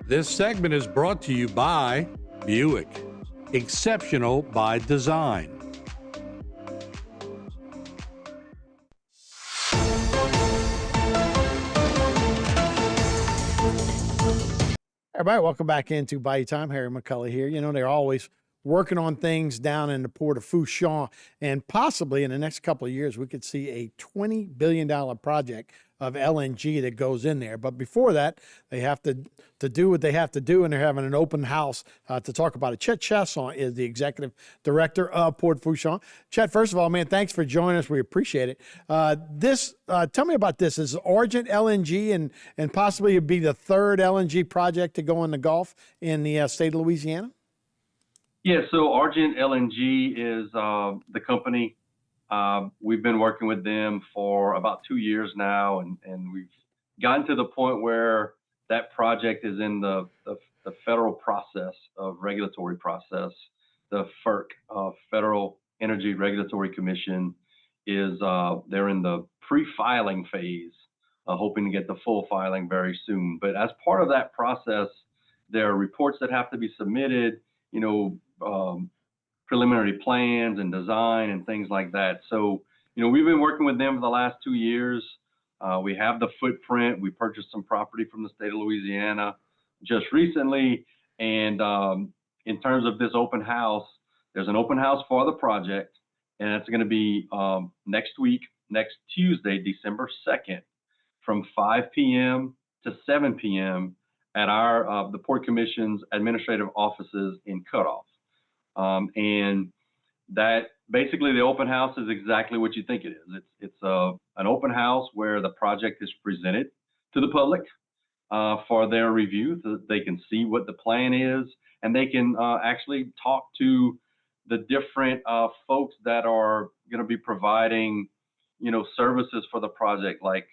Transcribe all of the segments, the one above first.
This segment is brought to you by Buick. Exceptional by design. Everybody, welcome back into Bayou Time. Harry McCullough here. You know, they're always working on things down in the port of Fourchon, and possibly in the next couple of years, we could see a $20 billion project of LNG that goes in there. But before that, they have to do what they have to do, and they're having an open house to talk about it. Chet Chasson is the executive director of Port Fourchon. Chet, first of all, man, thanks for joining us. We appreciate it. Tell me about this. This is Argent LNG, and possibly it'd be the third LNG project to go in the Gulf in the state of Louisiana? Yeah, so Argent LNG is the company. We've been working with them for about 2 years now, and we've gotten to the point where that project is in the federal process of regulatory process. The FERC, Federal Energy Regulatory Commission, is they're in the pre-filing phase, hoping to get the full filing very soon. But as part of that process, there are reports that have to be submitted, preliminary plans and design and things like that. So, we've been working with them for the last 2 years. We have the footprint. We purchased some property from the state of Louisiana just recently. And in terms of this open house, there's an open house for the project, and it's going to be next week, next Tuesday, December 2nd, from 5 p.m. to 7 p.m. at the Port Commission's administrative offices in Cutoff. And that basically the open house is exactly what you think it is. It's an open house where the project is presented to the public for their review, so that they can see what the plan is, and they can actually talk to the different folks that are going to be providing, services for the project, like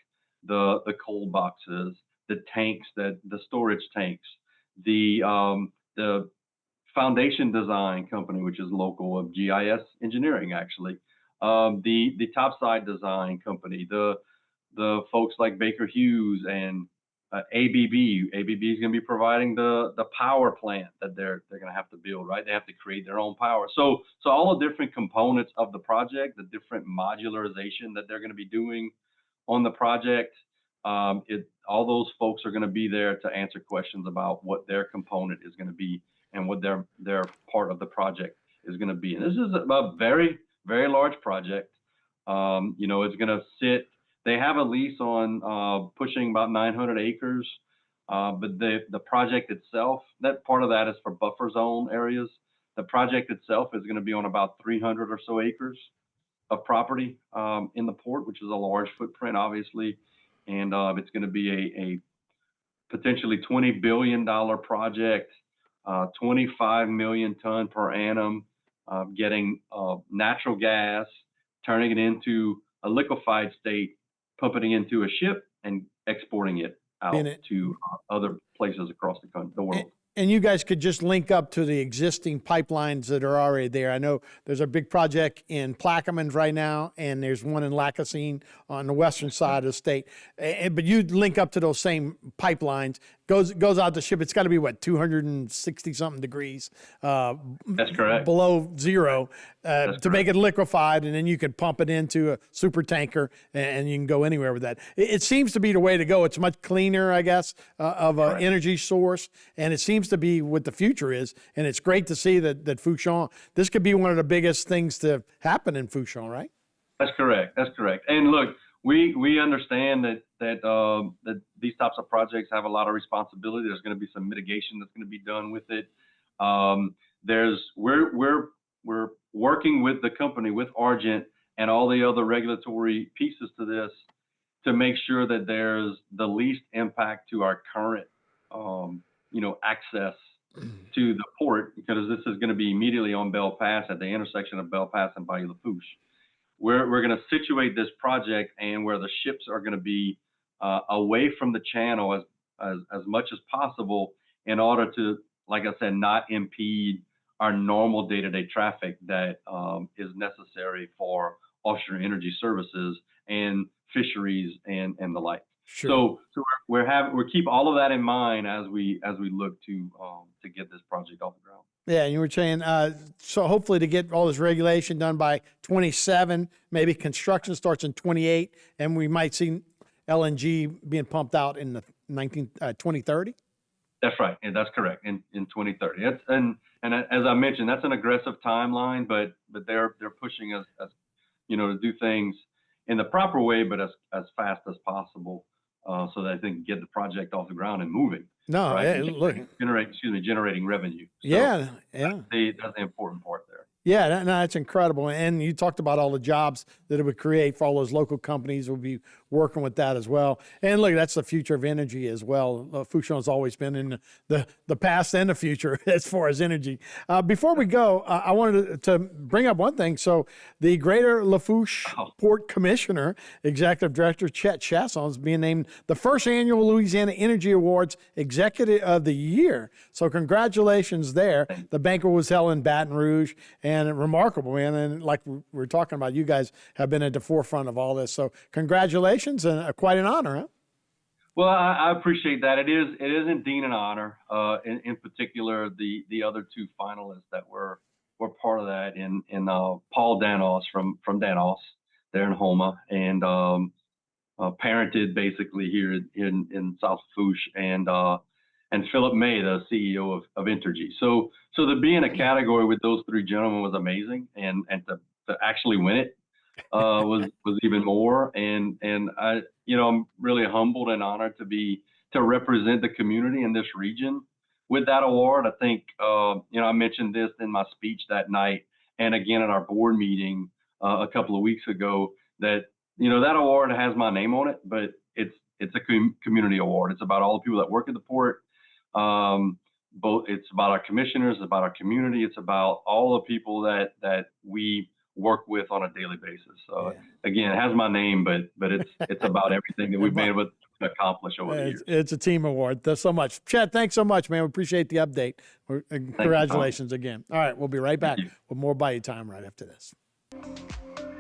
the cold boxes, the tanks, the storage tanks, the foundation design company, which is local, of GIS Engineering, actually, the topside design company, the folks like Baker Hughes and ABB. ABB is going to be providing the power plant that they're going to have to build, right? They have to create their own power. So all the different components of the project, the different modularization that they're going to be doing on the project, all those folks are going to be there to answer questions about what their component is going to be and what their part of the project is going to be. And this is a very, very large project. It's going to sit, they have a lease on pushing about 900 acres, but the project itself, that part of that is for buffer zone areas. The project itself is going to be on about 300 or so acres of property in the port, which is a large footprint, obviously. And it's going to be a potentially $20 billion project. 25 million ton per annum, getting natural gas, turning it into a liquefied state, pumping it into a ship, and exporting it out to other places across the world. And you guys could just link up to the existing pipelines that are already there. I know there's a big project in Plaquemines right now, and there's one in Lacassine on the western side of the state. But you link up to those same pipelines, goes out to ship. It's got to be, 260-something degrees That's correct. below zero to make it liquefied, and then you can pump it into a super tanker, and you can go anywhere with that. It seems to be the way to go. It's much cleaner, I guess, of an energy source, and it seems to be what the future is. And it's great to see that Fourchon, this could be one of the biggest things to happen in Fourchon, right? That's correct. And look, we understand that these types of projects have a lot of responsibility. There's going to be some mitigation that's going to be done with it. We're working with the company, with Argent, and all the other regulatory pieces to this to make sure that there's the least impact to our current access to the port, because this is going to be immediately on Belle Pass, at the intersection of Belle Pass and Bayou. We're going to situate this project and where the ships are going to be away from the channel as much as possible, in order to, like I said, not impede our normal day-to-day traffic that is necessary for offshore energy services and fisheries and the like. Sure. So we're keep all of that in mind as we look to get this project off the ground. Yeah, and you were saying, so hopefully to get all this regulation done by 27, maybe construction starts in 28, and we might see LNG being pumped out in the 2030? That's right, and that's correct, in 2030. And as I mentioned, that's an aggressive timeline, but they're pushing us, as to do things in the proper way, but as fast as possible, so that they can get the project off the ground and moving. No, Right? yeah, look. Generating revenue. So Yeah. that's the important part there. Yeah, no, that's incredible. And you talked about all the jobs that it would create for all those local companies who will be working with that as well. And look, that's the future of energy as well. Fourchon has always been in the past and the future as far as energy. Before we go, I wanted to bring up one thing. So the Greater Lafourche Port Commissioner, Executive Director Chet Chasson, is being named the first annual Louisiana Energy Awards Executive of the Year. So congratulations there. The banquet was held in Baton Rouge. And remarkable, man. And like we're talking about, you guys have been at the forefront of all this. So congratulations, and quite an honor, huh? Well, I appreciate that. It is indeed an honor. In particular, the other two finalists that were part of that, in Paul Danos from Danos there in Houma, and parented basically here in South Lafourche, and Philip May, the CEO of Entergy. So to be in a category with those three gentlemen was amazing, and to actually win it was even more. And I'm really humbled and honored to represent the community in this region with that award. I think I mentioned this in my speech that night, and again at our board meeting a couple of weeks ago, that that award has my name on it, but it's a community award. It's about all the people that work at the port. It's about our commissioners, it's about our community, it's about all the people that we work with on a daily basis. So again, it has my name, but it's about everything that we've been able to accomplish over the years. It's a team award. Thanks so much, Chad. Thanks so much, man. We appreciate the update. Congratulations again. All right, we'll be right back with more Bayou Time right after this.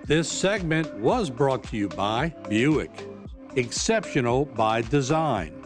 This segment was brought to you by Buick. Exceptional by design.